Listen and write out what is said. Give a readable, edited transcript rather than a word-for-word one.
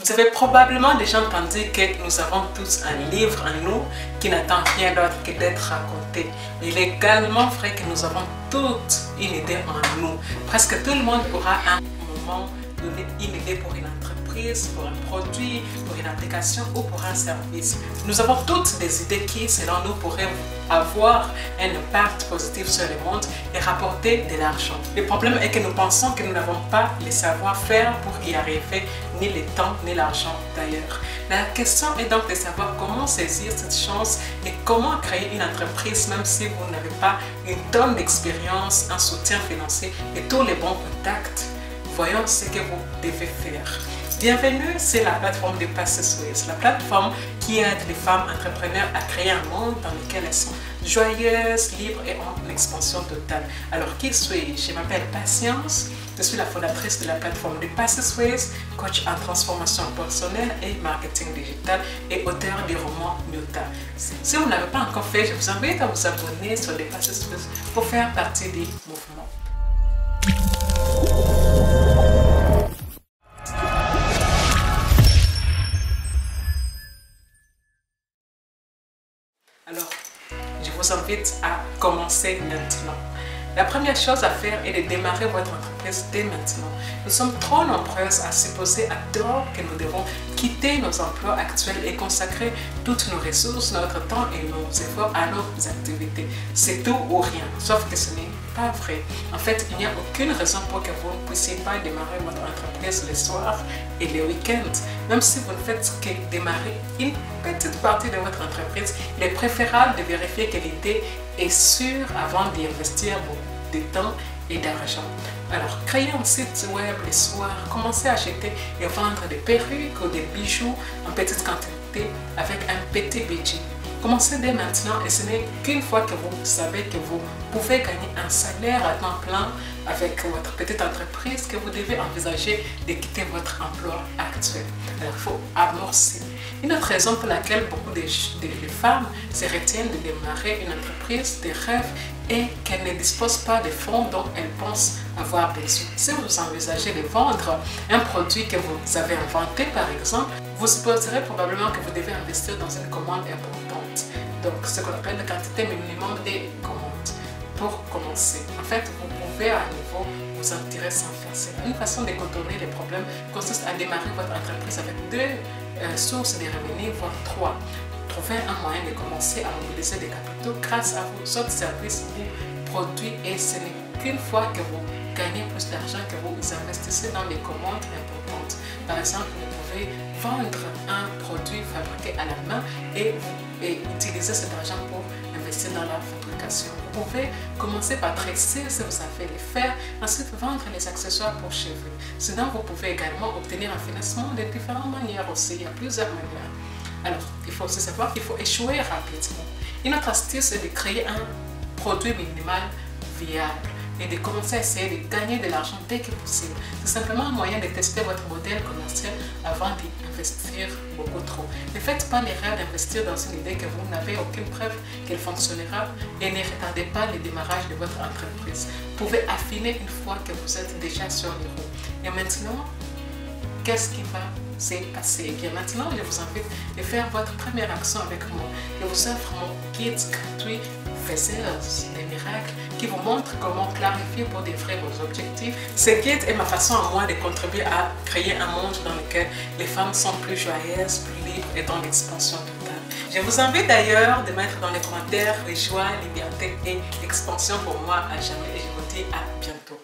Vous avez probablement déjà entendu que nous avons tous un livre en nous qui n'attend rien d'autre que d'être raconté. Il est également vrai que nous avons toute une idée en nous. Presque tout le monde aura à un moment donné une idée pour une entreprise, pour un produit, pour une application ou pour un service. Nous avons toutes des idées qui, selon nous, pourraient avoir un impact positif sur le monde et rapporter de l'argent. Le problème est que nous pensons que nous n'avons pas les savoir-faire pour y arriver, ni le temps, ni l'argent d'ailleurs. La question est donc de savoir comment saisir cette chance et comment créer une entreprise même si vous n'avez pas une tonne d'expérience, un soutien financier et tous les bons contacts. Voyons ce que vous devez faire. Bienvenue sur la plateforme de PassesWays, la plateforme qui aide les femmes entrepreneurs à créer un monde dans lequel elles sont joyeuses, libres et en expansion totale. Alors, qui suis-je? Je m'appelle Patience, je suis la fondatrice de la plateforme de PassesWays, coach en transformation personnelle et marketing digital et auteur du roman Nyota. Si vous n'avez pas encore fait, je vous invite à vous abonner sur les PassesWays pour faire partie du mouvement. Alors, je vous invite à commencer maintenant. La première chose à faire est de démarrer votre entreprise dès maintenant. Nous sommes trop nombreuses à supposer à tort que nous devons quitter nos emplois actuels et consacrer toutes nos ressources, notre temps et nos efforts à nos activités. C'est tout ou rien, sauf que ce n'est pas vrai. En fait, il n'y a aucune raison pour que vous ne puissiez pas démarrer votre entreprise le soir et le week-end. Même si vous ne faites que démarrer une petite partie de votre entreprise, il est préférable de vérifier que l'idée est sûre avant d'y investir beaucoup de temps et d'argent. Alors, créez un site web le soir, commencez à acheter et vendre des perruques ou des bijoux en petite quantité avec un petit budget. Commencez dès maintenant et ce n'est qu'une fois que vous savez que vous pouvez gagner un salaire à temps plein avec votre petite entreprise que vous devez envisager de quitter votre emploi actuel. Alors, il faut amorcer. Une autre raison pour laquelle beaucoup de femmes se retiennent de démarrer une entreprise de rêve est qu'elles ne disposent pas des fonds dont elles pensent avoir besoin. Si vous envisagez de vendre un produit que vous avez inventé par exemple, vous supposerez probablement que vous devez investir dans une commande importante. Donc ce qu'on appelle la quantité minimum de commandes pour commencer. En fait, vous pouvez à nouveau vous en tirer sans faire. Une façon de contourner les problèmes consiste à démarrer votre entreprise avec deux sources de revenus, voire trois. Trouvez un moyen de commencer à mobiliser des capitaux grâce à vos autres services ou produits et ce n'est qu'une fois que vous gagnez plus d'argent que vous investissez dans des commandes importantes. Par exemple, vous pouvez vendre un produit fabriqué à la main et utiliser cet argent pour investir dans la fabrication. Vous pouvez commencer par tresser si vous savez le faire, ensuite vendre les accessoires pour cheveux. Sinon, vous pouvez également obtenir un financement de différentes manières aussi. Il y a plusieurs manières. Alors, il faut aussi savoir qu'il faut échouer rapidement. Une autre astuce est de créer un produit minimal viable et de commencer à essayer de gagner de l'argent dès que possible. C'est simplement un moyen de tester votre modèle commercial avant d'y investir beaucoup trop. Ne faites pas l'erreur d'investir dans une idée que vous n'avez aucune preuve qu'elle fonctionnera et ne retardez pas le démarrage de votre entreprise. Vous pouvez affiner une fois que vous êtes déjà sur les roues. Et maintenant, qu'est-ce qui va se passer? Et bien maintenant, je vous invite à faire votre première action avec moi. Je vous offre mon guide gratuit Faiseuse des miracles qui vous montre comment clarifier pour définir vos objectifs. Ce guide est ma façon à moi de contribuer à créer un monde dans lequel les femmes sont plus joyeuses, plus libres et dans l'expansion totale. Je vous invite d'ailleurs de mettre dans les commentaires les joies, liberté et expansion pour moi à jamais et je vous dis à bientôt.